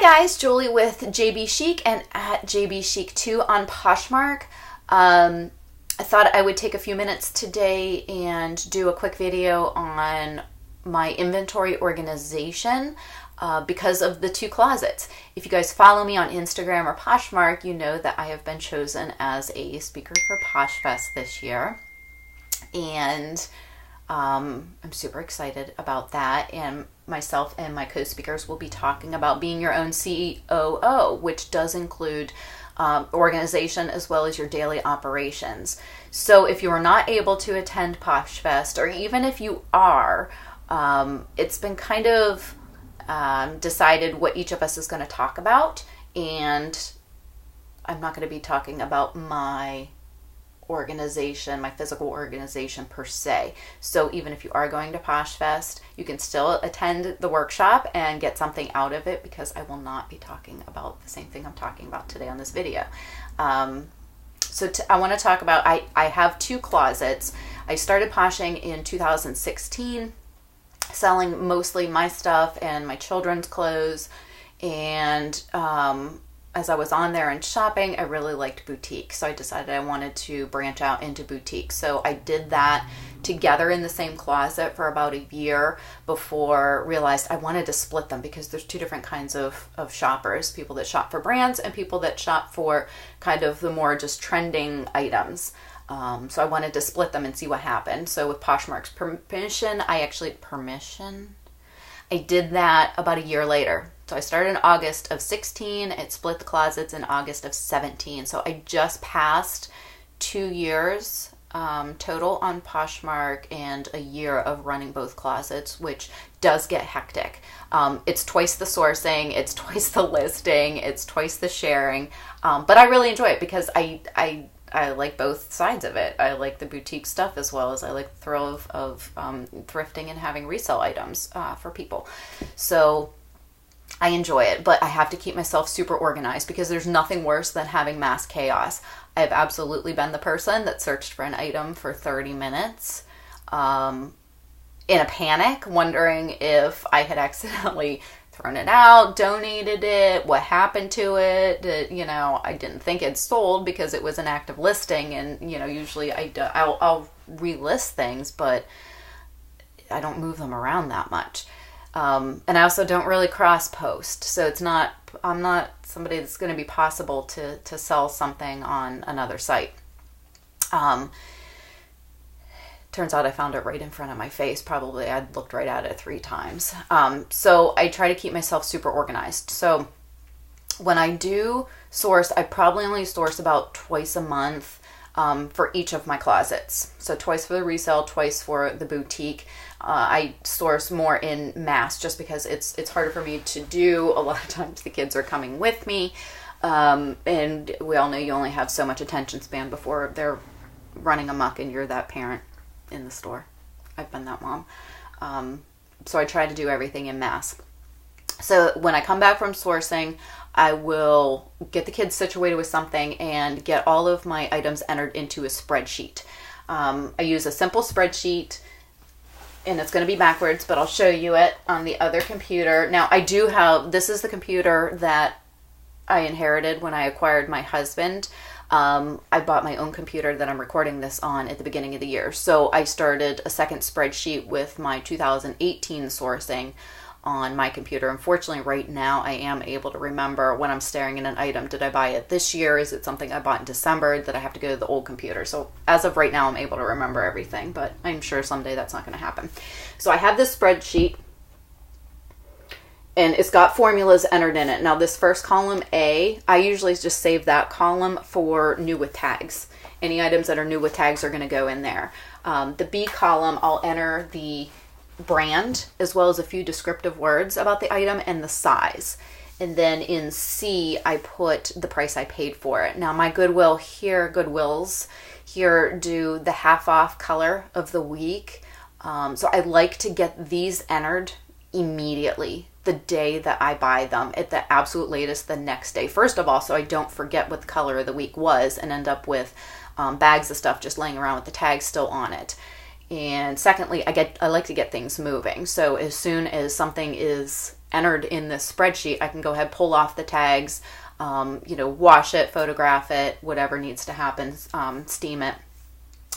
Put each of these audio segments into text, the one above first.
guys, Julie with JB Chic and at JB Chic 2 on Poshmark. I thought I would take a few minutes today and do a quick video on my inventory organization because of the two closets. If you guys follow me on Instagram or Poshmark, you know that I have been chosen as a speaker for PoshFest this year. And I'm super excited about that, and myself and my co-speakers will be talking about being your own COO, which does include organization as well as your daily operations. So if you are not able to attend PoshFest, or even if you are, it's been kind of decided what each of us is going to talk about, and I'm not going to be talking about my organization, my physical organization per se. So even if you are going to PoshFest, you can still attend the workshop and get something out of it, because I will not be talking about the same thing I'm talking about today on this video. I want to talk about, I have two closets. I started poshing in 2016, selling mostly my stuff and my children's clothes, and as I was on there and shopping, I really liked boutique. So I decided I wanted to branch out into boutique. So I did that together in the same closet for about a year before I realized I wanted to split them, because there's two different kinds of shoppers. People that shop for brands and people that shop for kind of the more just trending items. So I wanted to split them and see what happened. So with Poshmark's permission, I did that about a year later. So I started in August of 16. It split the closets in August of 17. So I just passed 2 years total on Poshmark and a year of running both closets, which does get hectic. It's twice the sourcing, it's twice the listing, it's twice the sharing. But I really enjoy it because I like both sides of it. I like the boutique stuff as well as I like the thrill of thrifting and having resale items for people. So I enjoy it, but I have to keep myself super organized, because there's nothing worse than having mass chaos. I've absolutely been the person that searched for an item for 30 minutes in a panic, wondering if I had accidentally thrown it out, donated it, what happened to it. I didn't think it sold because it was an active listing, and usually I'll relist things, but I don't move them around that much. And I also don't really cross post, so I'm not somebody that's going to be possible to sell something on another site. Turns out I found it right in front of my face. Probably I'd looked right at it 3 times. So I try to keep myself super organized. So when I do source, I probably only source about twice a month for each of my closets. So twice for the resale, twice for the boutique. I source more in mass just because it's harder for me to do. A lot of times the kids are coming with me. And we all know you only have so much attention span before they're running amok and you're that parent in the store. I've been that mom. So I try to do everything in mass. So when I come back from sourcing, I will get the kids situated with something and get all of my items entered into a spreadsheet. I use a simple spreadsheet, and it's going to be backwards, but I'll show you it on the other computer. Now this is the computer that I inherited when I acquired my husband. I bought my own computer that I'm recording this on at the beginning of the year. So I started a second spreadsheet with my 2018 sourcing on my computer. Unfortunately, right now I am able to remember when I'm staring at an item. Did I buy it this year? Is it something I bought in December? Did I have to go to the old computer? So as of right now, I'm able to remember everything, but I'm sure someday that's not going to happen. So I have this spreadsheet, and it's got formulas entered in it. Now this first column A, I usually just save that column for new with tags. Any items that are new with tags are going to go in there. The B column, I'll enter the brand as well as a few descriptive words about the item and the size. And then in C, I put the price I paid for it. Now my Goodwills here do the half off color of the week. So I like to get these entered immediately the day that I buy them, at the absolute latest the next day. First of all, so I don't forget what the color of the week was and end up with bags of stuff just laying around with the tags still on it. And secondly, I like to get things moving. So as soon as something is entered in this spreadsheet, I can go ahead, pull off the tags, wash it, photograph it, whatever needs to happen, steam it,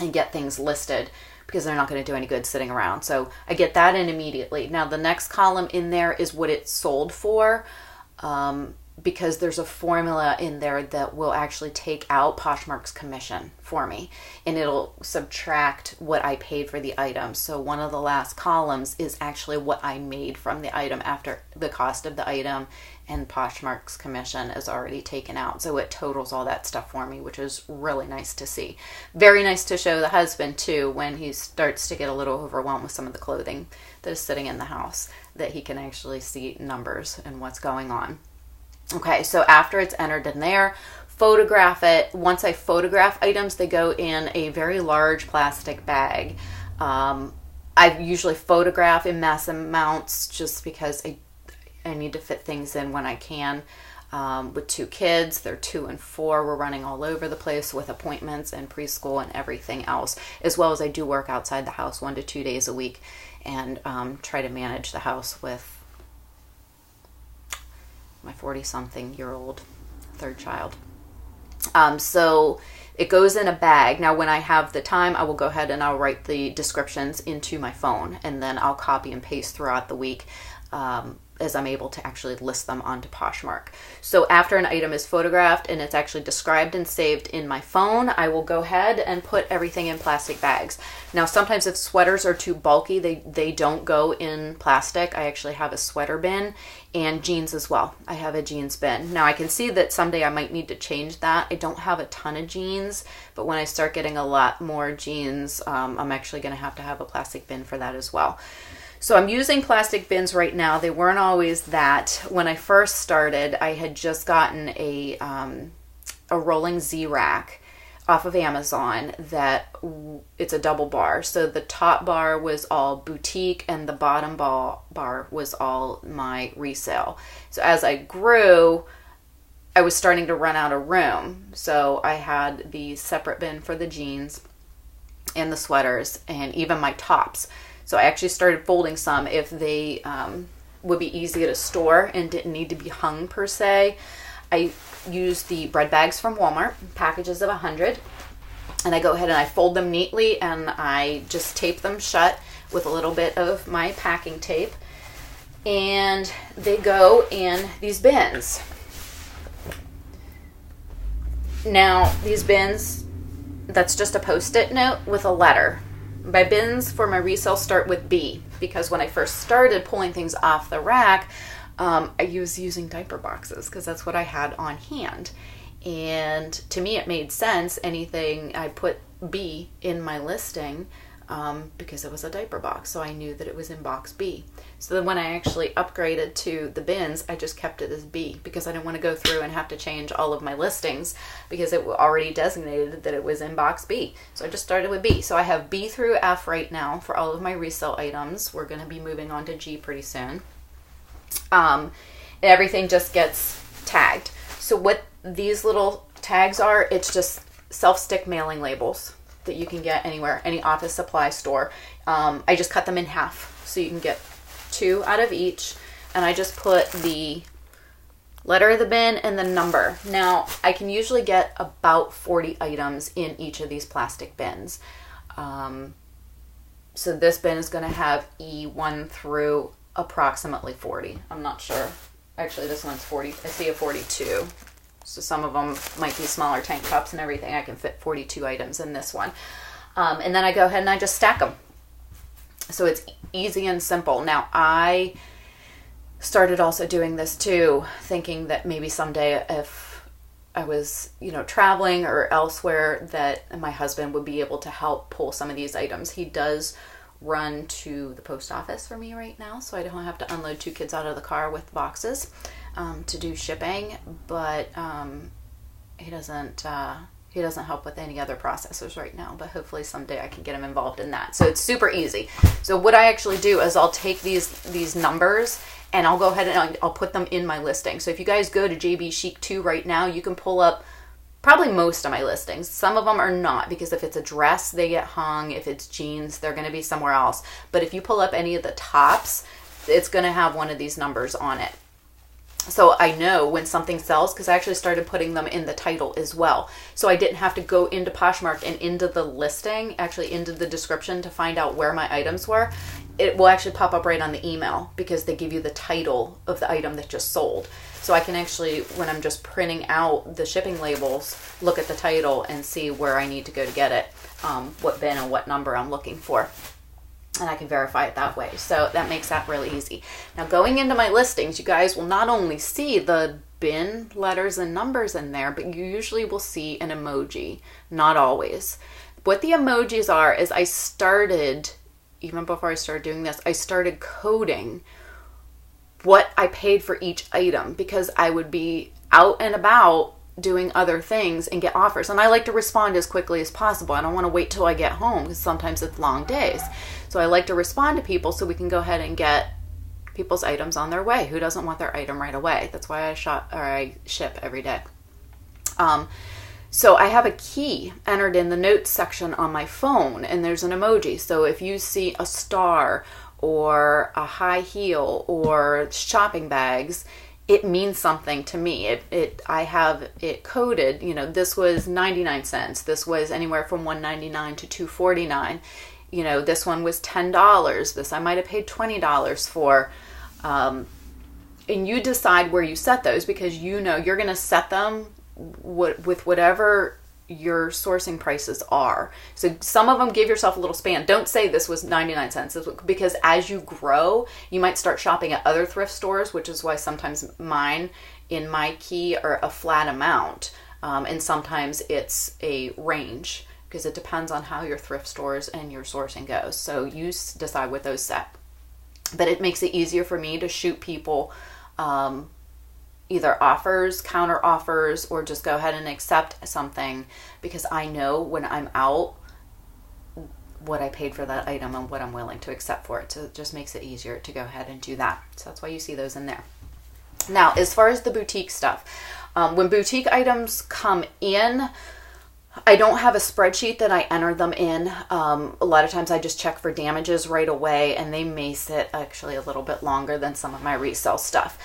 and get things listed, because they're not going to do any good sitting around. So I get that in immediately. Now the next column in there is what it sold for, because there's a formula in there that will actually take out Poshmark's commission for me, and it'll subtract what I paid for the item. So one of the last columns is actually what I made from the item after the cost of the item, and Poshmark's commission is already taken out. So it totals all that stuff for me, which is really nice to see. Very nice to show the husband too, when he starts to get a little overwhelmed with some of the clothing that is sitting in the house, that he can actually see numbers and what's going on. Okay, so after it's entered in there, photograph it. Once I photograph items, they go in a very large plastic bag. I usually photograph in mass amounts just because I need to fit things in when I can. With 2 kids, they're 2 and 4. We're running all over the place with appointments and preschool and everything else, as well as I do work outside the house 1 to 2 days a week, and try to manage the house with my 40-something-year-old third child. So it goes in a bag. Now, when I have the time, I will go ahead and I'll write the descriptions into my phone, and then I'll copy and paste throughout the week as I'm able to actually list them onto Poshmark. So after an item is photographed and it's actually described and saved in my phone, I will go ahead and put everything in plastic bags. Now, sometimes if sweaters are too bulky, they don't go in plastic. I actually have a sweater bin, and jeans as well. I have a jeans bin. Now, I can see that someday I might need to change that. I don't have a ton of jeans, but when I start getting a lot more jeans, I'm actually going to have a plastic bin for that as well. So I'm using plastic bins right now. They weren't always that. When I first started, I had just gotten a rolling Z rack off of Amazon that it's a double bar. So the top bar was all boutique and the bottom bar was all my resale. So as I grew, I was starting to run out of room. So I had the separate bin for the jeans and the sweaters and even my tops. So I actually started folding some if they would be easy to store and didn't need to be hung per se. I use the bread bags from Walmart, packages of 100, and I go ahead and I fold them neatly, and I just tape them shut with a little bit of my packing tape, and they go in these bins. Now, these bins, that's just a Post-it note with a letter. My bins for my resale start with B, because when I first started pulling things off the rack, I was using diaper boxes because that's what I had on hand. And to me, it made sense. Anything I put B in my listing because it was a diaper box. So I knew that it was in box B. So then when I actually upgraded to the bins, I just kept it as B because I didn't want to go through and have to change all of my listings because it already designated that it was in box B. So I just started with B. So I have B through F right now for all of my resale items. We're going to be moving on to G pretty soon. Everything just gets tagged. So what these little tags are, it's just self-stick mailing labels that you can get anywhere, any office supply store. I just cut them in half so you can get 2 out of each, and I just put the letter of the bin and the number. Now, I can usually get about 40 items in each of these plastic bins. So this bin is going to have E1 through approximately 40. I'm not sure. Actually, this one's 40. I see a 42. So some of them might be smaller tank tops and everything. I can fit 42 items in this one. And then I go ahead and I just stack them. So it's easy and simple. Now, I started also doing this too, thinking that maybe someday if I was, traveling or elsewhere, that my husband would be able to help pull some of these items. He does run to the post office for me right now, so I don't have to unload 2 kids out of the car with boxes to do shipping, but he doesn't help with any other processors right now, but hopefully someday I can get him involved in that. So it's super easy. So what I actually do is I'll take these numbers and I'll go ahead and I'll put them in my listing. So if you guys go to JB Chic 2 right now, you can pull up probably most of my listings. Some of them are not, because if it's a dress, they get hung. If it's jeans, they're going to be somewhere else. But if you pull up any of the tops, it's going to have one of these numbers on it. So I know when something sells, because I actually started putting them in the title as well. So I didn't have to go into Poshmark and into the listing, actually into the description to find out where my items were. It will actually pop up right on the email because they give you the title of the item that just sold. So I can actually, when I'm just printing out the shipping labels, look at the title and see where I need to go to get it, what bin and what number I'm looking for. And I can verify it that way. So that makes that really easy. Now going into my listings, you guys will not only see the bin letters and numbers in there, but you usually will see an emoji. Not always. What the emojis are is I started, even before I started doing this, I started coding what I paid for each item because I would be out and about doing other things and get offers. And I like to respond as quickly as possible. I don't want to wait till I get home because sometimes it's long days. So I like to respond to people so we can go ahead and get people's items on their way. Who doesn't want their item right away? That's why I ship every day. So I have a key entered in the notes section on my phone, and there's an emoji. So if you see a star or a high heel or shopping bags, it means something to me. I have it coded, this was 99 cents. This was anywhere from $1.99 to $2.49. This one was $10. This I might have paid $20 for. And you decide where you set those because you're going to set them with whatever your sourcing prices are. So some of them, give yourself a little span. Don't say this was 99 cents because as you grow, you might start shopping at other thrift stores, which is why sometimes mine in my key are a flat amount. And sometimes it's a range because it depends on how your thrift stores and your sourcing goes. So you decide what those set. But it makes it easier for me to shoot people either offers, counter offers, or just go ahead and accept something because I know when I'm out what I paid for that item and what I'm willing to accept for it. So it just makes it easier to go ahead and do that. So that's why you see those in there. Now, as far as the boutique stuff, when boutique items come in, I don't have a spreadsheet that I enter them in. A lot of times I just check for damages right away, and they may sit actually a little bit longer than some of my resale stuff.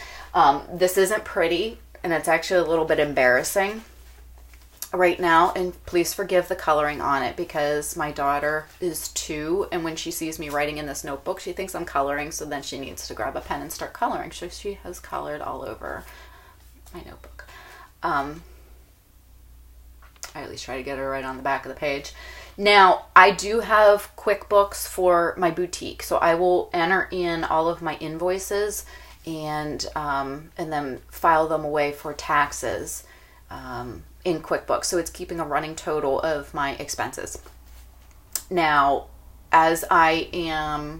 This isn't pretty, and it's actually a little bit embarrassing right now, and please forgive the coloring on it because my daughter is 2, and when she sees me writing in this notebook, she thinks I'm coloring, so then she needs to grab a pen and start coloring. So she has colored all over my notebook. I at least try to get her right on the back of the page. Now, I do have QuickBooks for my boutique, so I will enter in all of my invoices and then file them away for taxes in QuickBooks. So it's keeping a running total of my expenses. Now, as I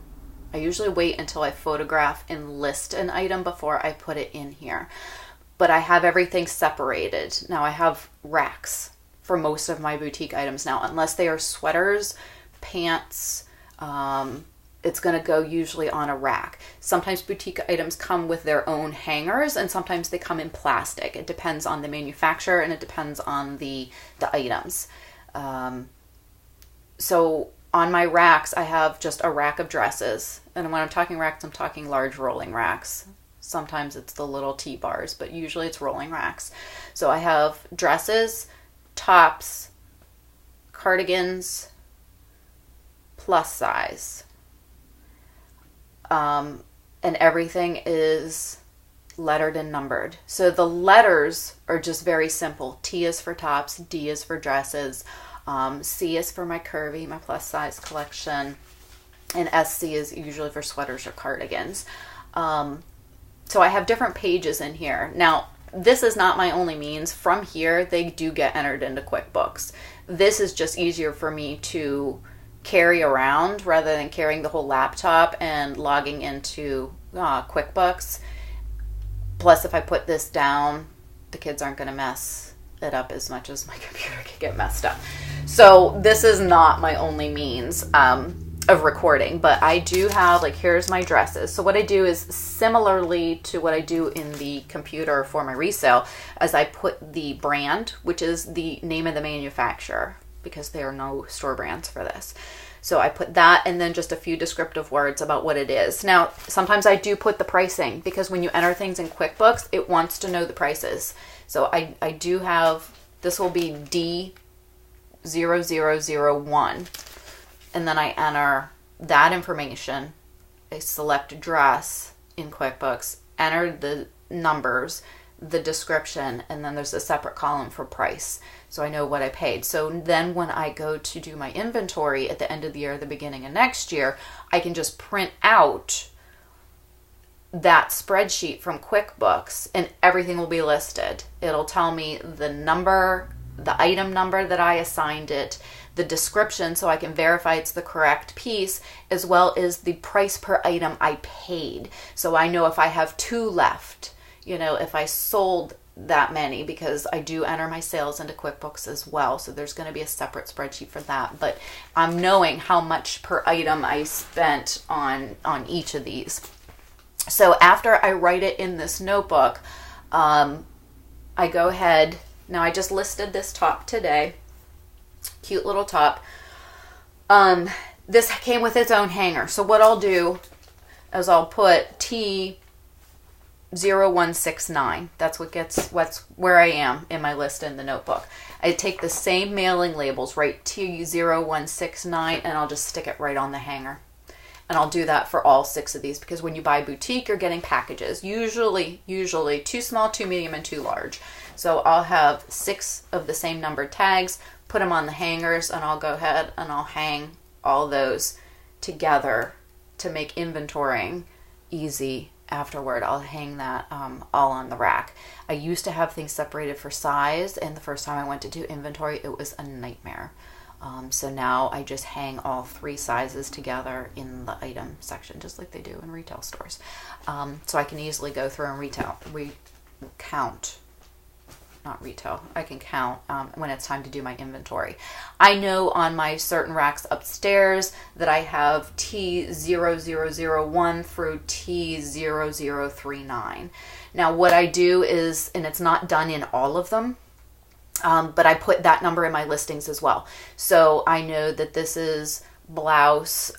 usually wait until I photograph and list an item before I put it in here. But I have everything separated. Now I have racks for most of my boutique items now, unless they are sweaters, pants, it's going to go usually on a rack. Sometimes boutique items come with their own hangers, and sometimes they come in plastic. It depends on the manufacturer, and it depends on the items. So on my racks, I have just a rack of dresses. And when I'm talking racks, I'm talking large rolling racks. Sometimes it's the little T-bars, but usually it's rolling racks. So I have dresses, tops, cardigans, plus size. And everything is lettered and numbered. So the letters are just very simple. T is for tops, D is for dresses, C is for my curvy, my plus size collection, and SC is usually for sweaters or cardigans. So I have different pages in here. Now, this is not my only means. From here, they do get entered into QuickBooks. This is just easier for me to carry around rather than carrying the whole laptop and logging into QuickBooks. Plus, if I put this down, the kids aren't going to mess it up as much as my computer can get messed up. So this is not my only means of recording, but I do have, like, here's my dresses. So what I do is similarly to what I do in the computer for my resale, as I put the brand, which is the name of the manufacturer, because there are no store brands for this. So I put that and then just a few descriptive words about what it is. Now, sometimes I do put the pricing because when you enter things in QuickBooks, it wants to know the prices. So I do have, this will be D0001. And then I enter that information. I select address in QuickBooks, enter the numbers, the description, and then there's a separate column for price. So I know what I paid. So then when I go to do my inventory at the end of the year, the beginning of next year, I can just print out that spreadsheet from QuickBooks and everything will be listed. It'll tell me the number, the item number that I assigned it, the description so I can verify it's the correct piece, as well as the price per item I paid. So I know if I have 2 left, if I sold that many, because I do enter my sales into QuickBooks as well. So there's going to be a separate spreadsheet for that. But I'm knowing how much per item I spent on each of these. So after I write it in this notebook, I go ahead. Now I just listed this top today. Cute little top. This came with its own hanger. So what I'll do is I'll put T0169. That's what's where I am in my list in the notebook. I take the same mailing labels, write T0169, and I'll just stick it right on the hanger. And I'll do that for all 6 of these because when you buy boutique, you're getting packages. Usually 2 small, 2 medium, and 2 large. So I'll have 6 of the same numbered tags, put them on the hangers, and I'll go ahead and I'll hang all those together to make inventorying easy afterward. I'll hang that all on the rack. I used to have things separated for size, and the first time I went to do inventory, it was a nightmare. So now I just hang all 3 sizes together in the item section, just like they do in retail stores. So I can easily go through and I can count when it's time to do my inventory. I know on my certain racks upstairs that I have T0001 through T0039. Now what I do is, and it's not done in all of them, but I put that number in my listings as well. So I know that this is blouse,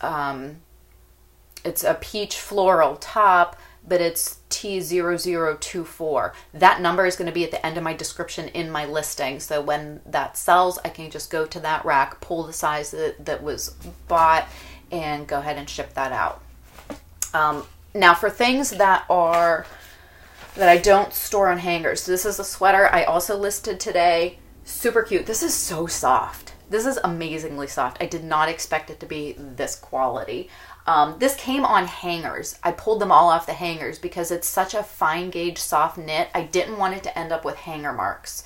it's a peach floral top, but it's T0024. That number is going to be at the end of my description in my listing. So when that sells, I can just go to that rack, pull the size that was bought, and go ahead and ship that out. Now for things that I don't store on hangers. So this is a sweater I also listed today. Super cute. This is so soft. This is amazingly soft. I did not expect it to be this quality. This came on hangers. I pulled them all off the hangers because it's such a fine gauge soft knit. I didn't want it to end up with hanger marks.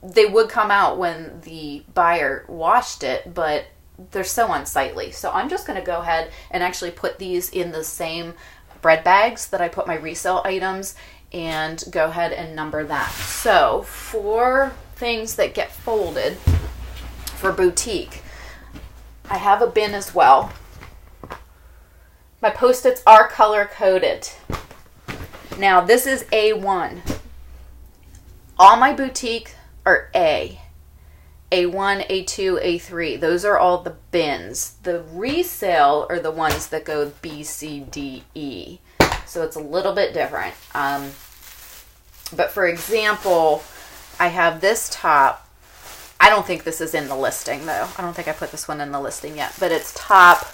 They would come out when the buyer washed it, but they're so unsightly. So I'm just going to go ahead and actually put these in the same bread bags that I put my resale items and go ahead and number that. So for things that get folded for boutique, I have a bin as well. My Post-its are color coded. Now this is A1. All my boutique are A. A1, A2, A3. Those are all the bins. The resale are the ones that go B, C, D, E. So it's a little bit different. But for example, I have this top. I don't think this is in the listing though. I don't think I put this one in the listing yet, but it's top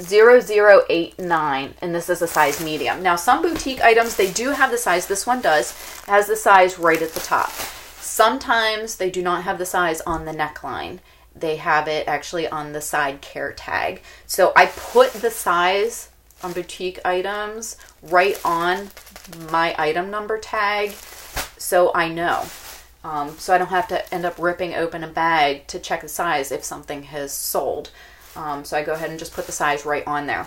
0089, and this is a size medium. Now some boutique items, they do have the size. This one does. It has the size right at the top. Sometimes they do not have the size on the neckline. They have it actually on the side care tag. So I put the size on boutique items right on my item number tag so I know. So I don't have to end up ripping open a bag to check the size if something has sold. So I go ahead and just put the size right on there.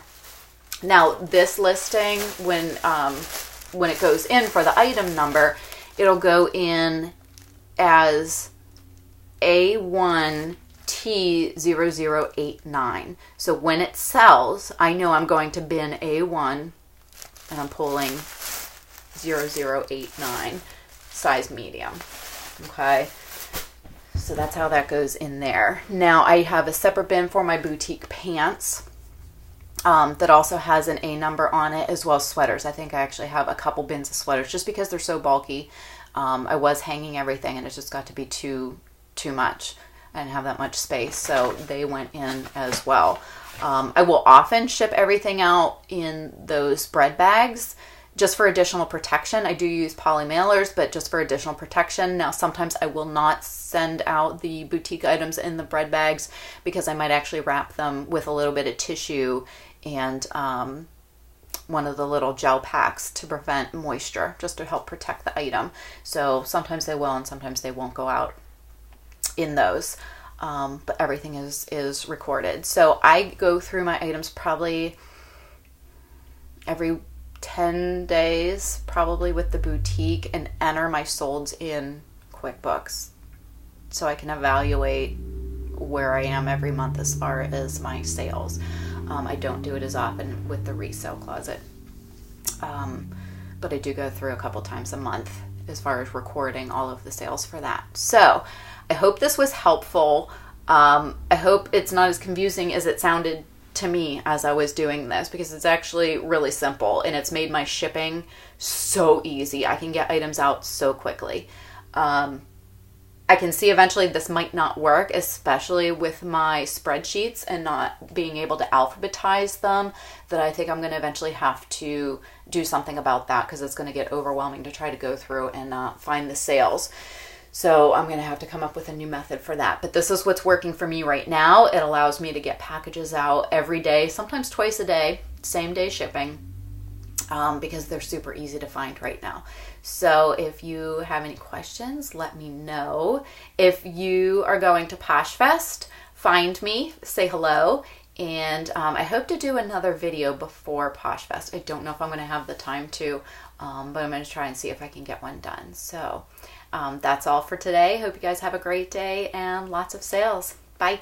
Now this listing, when it goes in for the item number, it'll go in as A1T0089. So when it sells, I know I'm going to bin A1 and I'm pulling 0089 size medium. Okay. So that's how that goes in there. Now I have a separate bin for my boutique pants that also has an A number on it, as well as sweaters. I think I actually have a couple bins of sweaters just because they're so bulky. I was hanging everything and it just got to be too much. I didn't have that much space, so they went in as well. I will often ship everything out in those bread bags just for additional protection. I do use poly mailers, but just for additional protection. Now, sometimes I will not send out the boutique items in the bread bags because I might actually wrap them with a little bit of tissue and one of the little gel packs to prevent moisture, just to help protect the item. So sometimes they will and sometimes they won't go out in those. But everything is recorded. So I go through my items probably every 10 days, probably with the boutique, and enter my solds in QuickBooks so I can evaluate where I am every month as far as my sales. I don't do it as often with the resale closet, but I do go through a couple times a month as far as recording all of the sales for that. So I hope this was helpful. I hope it's not as confusing as it sounded to me as I was doing this, because it's actually really simple and it's made my shipping so easy. I can get items out so quickly. I can see eventually this might not work, especially with my spreadsheets and not being able to alphabetize them, that I think I'm going to eventually have to do something about that, because it's going to get overwhelming to try to go through and find the sales. So I'm going to have to come up with a new method for that. But this is what's working for me right now. It allows me to get packages out every day, sometimes twice a day, same day shipping, because they're super easy to find right now. So if you have any questions, let me know. If you are going to Posh Fest, find me, say hello. And I hope to do another video before Posh Fest. I don't know if I'm going to have the time to, but I'm going to try and see if I can get one done. So that's all for today. Hope you guys have a great day and lots of sales. Bye.